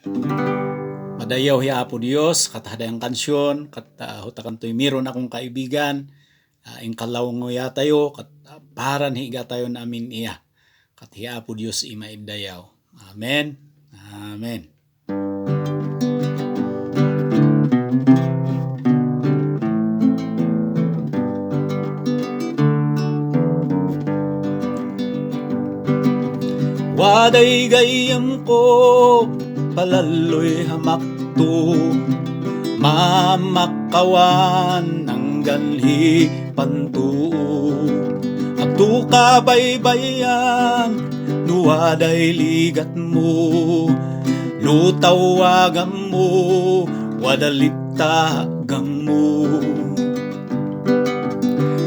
Madayaw hiya Apo Dios, katahadayang kansyon, hutakan to'y meron akong kaibigan, ingkalaw nguya tayo, paran higa tayo namin iya. Kat hiya Apo Dios imaidayaw. Amen. Amen. Waday gayam ko, palaloy hamakto, mamakawan ng ganhi panto. Agto ka baybayan, nuwaday ligat mo, lutawagam mo, wadalita hagam mo.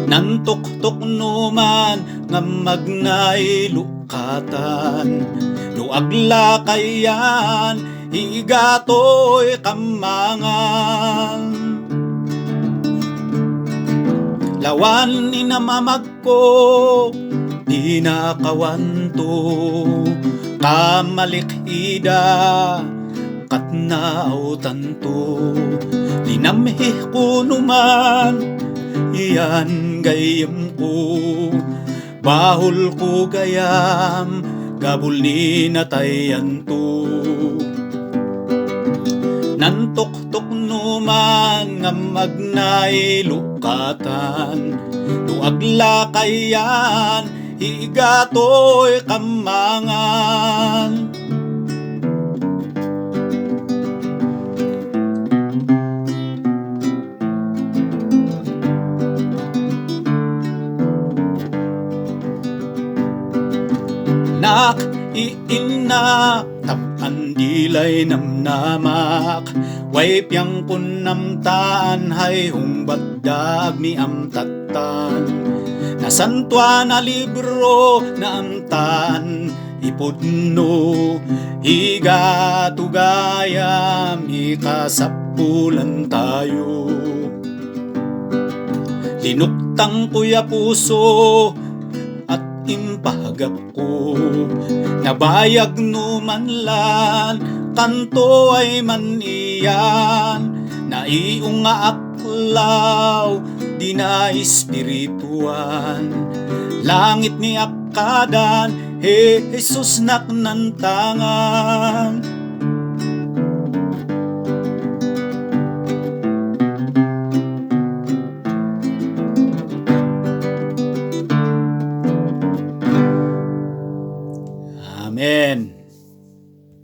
Nantok-tok numan nga magnay lukatan, luagla kayan higatoy kamangan. Lawan inamamag ko di nakawanto, kamalikhida katnaaw tanto. Dinamhih ko numan iyan gayam ko, bahol ko gayam, gabul ni natayan to. Nantok-tok numan nga magnay lukatan, luagla kayan higatoy kamangan. Nak iina tapan dilay namnamak, way piyang kun namtaan hay humbagdag mi amtatan. Nasantwa na libro na amtan ipudno, higa tugayam ikasapulan tayo. Linuktang kuya puso at impahagap ko, nabayag numanlan kanto ay maniyan, naiung nga aklaw di na espirituan. Langit ni akadan Jesus naknantangan. Amen.